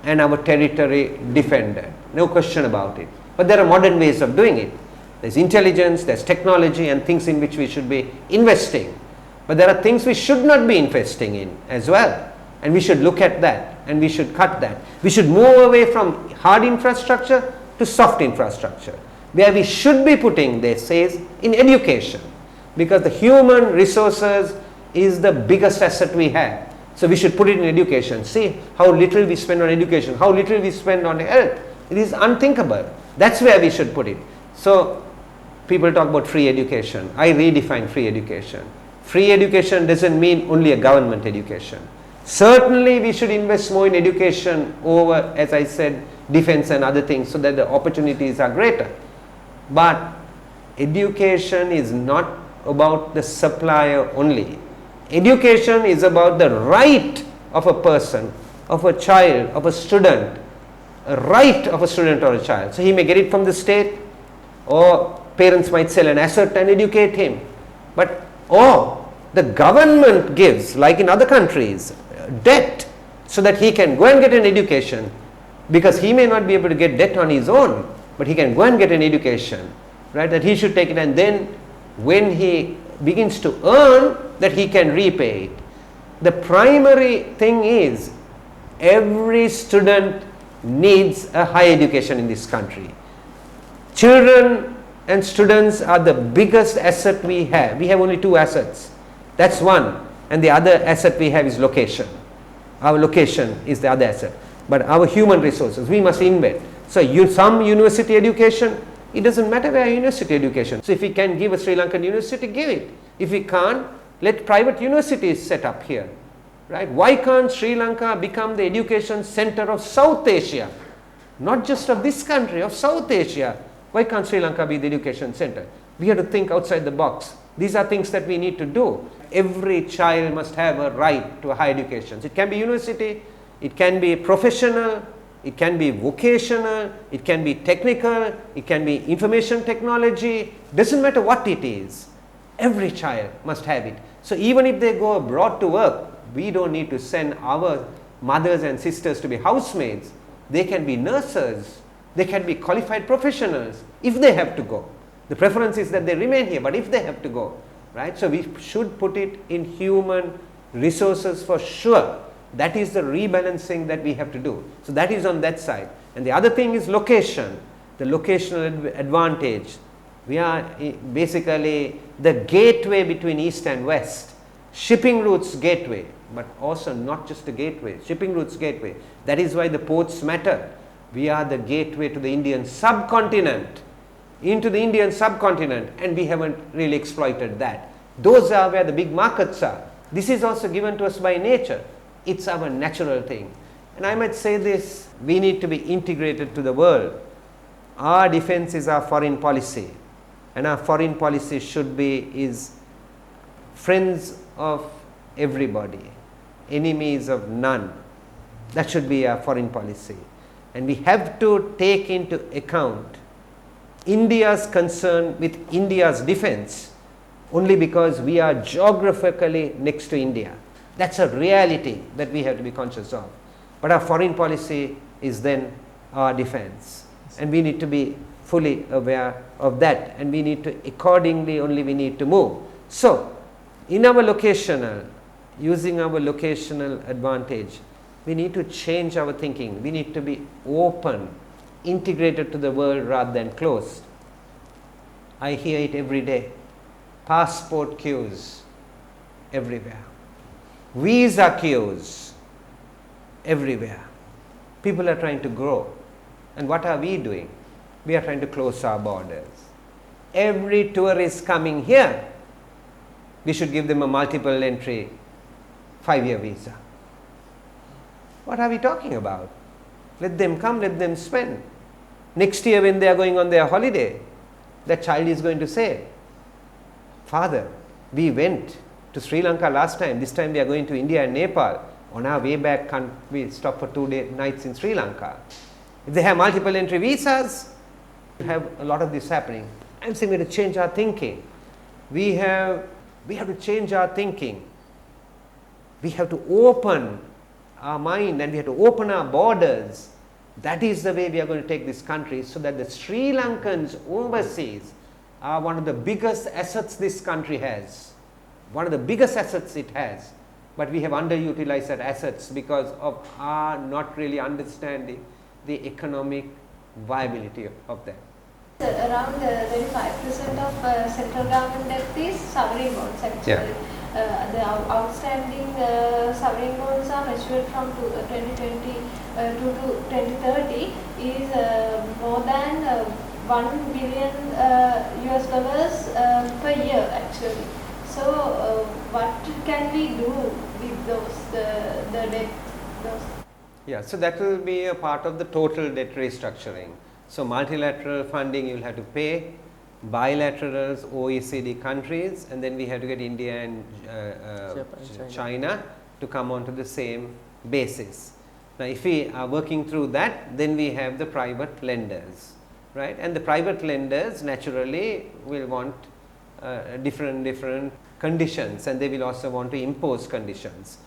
and our territory defended. No question about it. But there are modern ways of doing it. There's intelligence, there's technology, and things in which we should be investing. But there are things we should not be investing in as well, and we should look at that, and we should cut that. We should move away from hard infrastructure to soft infrastructure. Where we should be putting this is in education, because the human resources is the biggest asset we have. So we should put it in education. See how little we spend on education, how little we spend on health. It is unthinkable. That's where we should put it. So people talk about free education. I redefine free education. Free education doesn't mean only a government education. Certainly we should invest more in education over, as I said, defense and other things, so that the opportunities are greater. But education is not about the supplier only. Education is about the right of a person, of a child, of a student, a right of a student or a child. So he may get it from the state, or parents might sell an asset and educate him. But the government gives, like in other countries, debt so that he can go and get an education, because he may not be able to get debt on his own, but he can go and get an education, right? That he should take it, and then when he begins to earn, that he can repay it. The primary thing is every student needs a higher education in this country. Children and students are the biggest asset we have. We have only two assets. That's one, and the other asset we have is location. Our location is the other asset. But our human resources, we must invest. So some university education, it doesn't matter where university education. So if we can give a Sri Lankan university, give it. If we can't, let private universities set up here. Right? Why can't Sri Lanka become the education center of South Asia? Not just of this country, of South Asia. Why can't Sri Lanka be the education center? We have to think outside the box. These are things that we need to do. Every child must have a right to a higher education. It can be university, it can be professional, it can be vocational, it can be technical, it can be information technology. Doesn't matter what it is. Every child must have it. So even if they go abroad to work, we don't need to send our mothers and sisters to be housemaids. They can be nurses, they can be qualified professionals if they have to go. The preference is that they remain here, but if they have to go, right? So we should put it in human resources for sure. That is the rebalancing that we have to do. So that is on that side. And the other thing is location, the locational advantage. We are basically the gateway between East and West. Shipping routes gateway, but also not just a gateway, shipping routes gateway. That is why the ports matter. We are the gateway to the Indian subcontinent, into the Indian subcontinent, and we haven't really exploited that. Those are where the big markets are. This is also given to us by nature. It's our natural thing. And I might say this, we need to be integrated to the world. Our defense is our foreign policy, and our foreign policy should be is friends of everybody, enemies of none. That should be our foreign policy. And we have to take into account India's concern with India's defense only because we are geographically next to India. That's a reality that we have to be conscious of. But our foreign policy is then our defense. And we need to be fully aware of that, and we need to accordingly only we need to move. So in our locational, using our locational advantage, we need to change our thinking. We need to be open, integrated to the world rather than closed. I hear it every day. Passport queues everywhere. Visa queues everywhere. People are trying to grow. And what are we doing? We are trying to close our borders. Every tourist coming here, we should give them a multiple entry 5-year visa. What are we talking about? Let them come, let them spend. Next year when they are going on their holiday, that child is going to say, Father, we went to Sri Lanka last time, this time we are going to India and Nepal. On our way back, we stop for 2 nights in Sri Lanka. If they have multiple entry visas, we have a lot of this happening. I'm saying we have to change our thinking. We have to change our thinking. We have to open our mind, and we have to open our borders. That is the way we are going to take this country, so that the Sri Lankans overseas are one of the biggest assets this country has. One of the biggest assets it has. But we have underutilized that assets because of our not really understanding the economic viability of them. Around 25% of central government debt is sovereign bonds actually. Yeah. The outstanding sovereign bonds are matured from 2020 to 2030 is more than $1 billion US dollars per year actually. So what can we do with those, the debt? Yeah, so that will be a part of the total debt restructuring. So multilateral funding you will have to pay, bilaterals, OECD countries, and then we have to get India and China to come onto the same basis. Now if we are working through that, then we have the private lenders. right? And the private lenders naturally will want different conditions, and they will also want to impose conditions.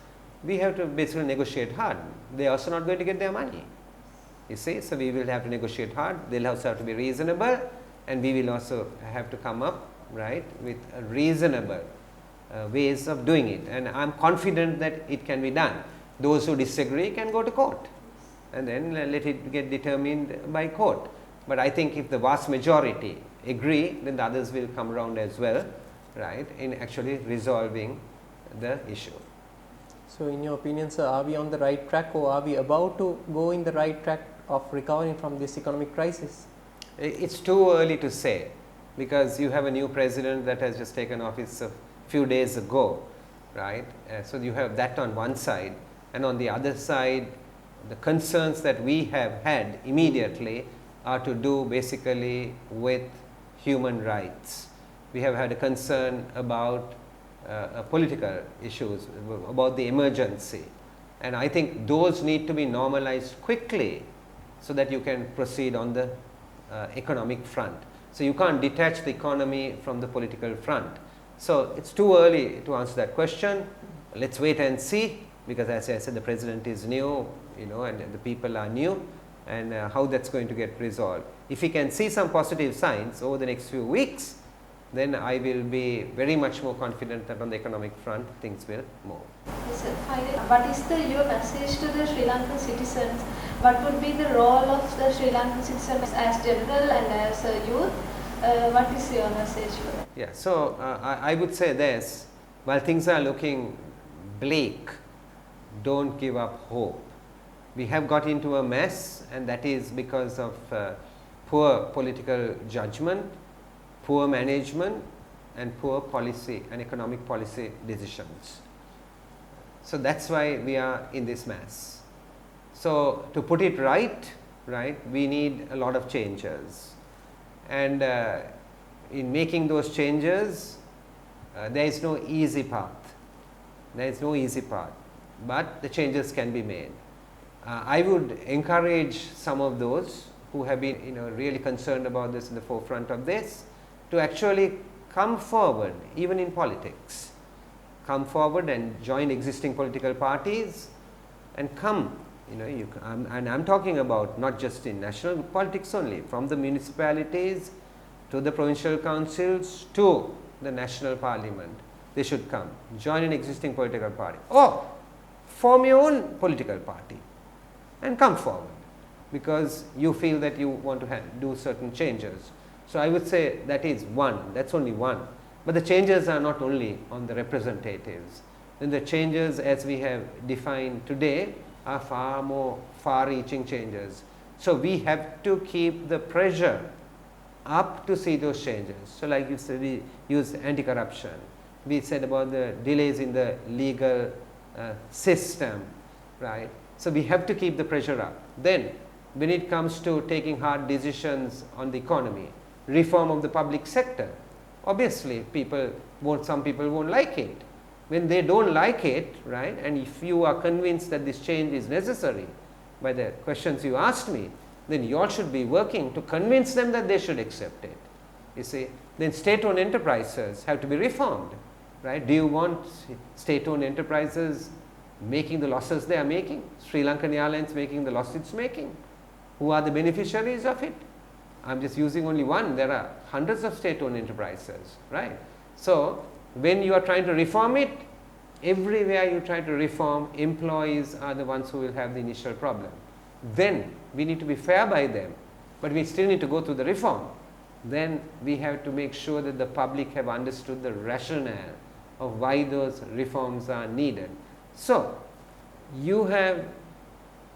We have to basically negotiate hard. They are also not going to get their money, you see. So we will have to negotiate hard. They'll also have to be reasonable, and we will also have to come up, right, with a reasonable ways of doing it. And I am confident that it can be done. Those who disagree can go to court, and then let it get determined by court. But I think if the vast majority agree, then the others will come around as well, right, in actually resolving the issue. So in your opinion, sir, are we on the right track, or are we about to go in the right track of recovering from this economic crisis? It's too early to say, because you have a new president that has just taken office a few days ago, right. So you have that on one side, and on the other side, the concerns that we have had immediately are to do basically with human rights. We have had a concern about political issues, about the emergency, and I think those need to be normalized quickly so that you can proceed on the economic front. So you can't detach the economy from the political front. So it's too early to answer that question. Let's wait and see, because as I said, the president is new, you know, and the people are new, and how that's going to get resolved. If we can see some positive signs over the next few weeks, then I will be very much more confident that on the economic front things will move. Yes, sir. Finally, what is your message to the Sri Lankan citizens? What would be the role of the Sri Lankan citizens as general and as a youth? What is your message for them? Yeah, so I would say this: while things are looking bleak, don't give up hope. We have got into a mess, and that is because of poor political judgment, poor management, and poor policy and economic policy decisions. So that's why we are in this mess. So to put it right, we need a lot of changes, and in making those changes, there is no easy path. There is no easy path, but the changes can be made. I would encourage some of those who have been, you know, really concerned about this, in the forefront of this, to actually come forward, even in politics. Come forward and join existing political parties, and come, you know, and I'm talking about not just in national politics only, from the municipalities to the provincial councils to the national parliament. They should come, join an existing political party, or form your own political party and come forward, because you feel that you want to do certain changes. So I would say that is one, that's only one. But the changes are not only on the representatives. Then the changes, as we have defined today, are far more far-reaching changes. So we have to keep the pressure up to see those changes. So like you said, we use anti-corruption. We said about the delays in the legal system, right? So we have to keep the pressure up. Then when it comes to taking hard decisions on the economy, reform of the public sector, obviously some people won't like it. When they don't like it, right, and if you are convinced that this change is necessary by the questions you asked me, then you all should be working to convince them that they should accept it. You see, then state-owned enterprises have to be reformed, right? Do you want state-owned enterprises making the losses they are making? Sri Lankan Airlines making the loss it's making? Who are the beneficiaries of it? I'm just using only one. There are hundreds of state-owned enterprises, right? So when you are trying to reform it, everywhere you try to reform, employees are the ones who will have the initial problem. Then we need to be fair by them, but we still need to go through the reform. Then we have to make sure that the public have understood the rationale of why those reforms are needed. So you have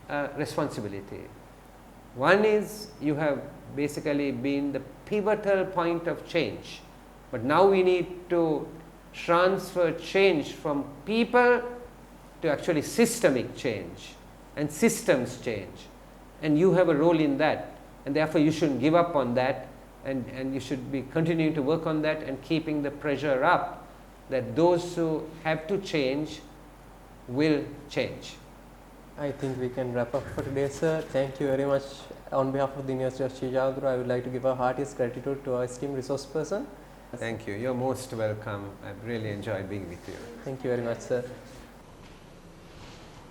a responsibility. One is you have basically been the pivotal point of change, but now we need to transfer change from people to actually systemic change and systems change, and you have a role in that, and therefore you shouldn't give up on that, and you should be continuing to work on that and keeping the pressure up that those who have to change will change. I think we can wrap up for today, sir. Thank you very much. On behalf of the University of Chicago, I would like to give our heartiest gratitude to our esteemed resource person. Thank you. You're most welcome. I've really enjoyed being with you. Thank you very much, sir.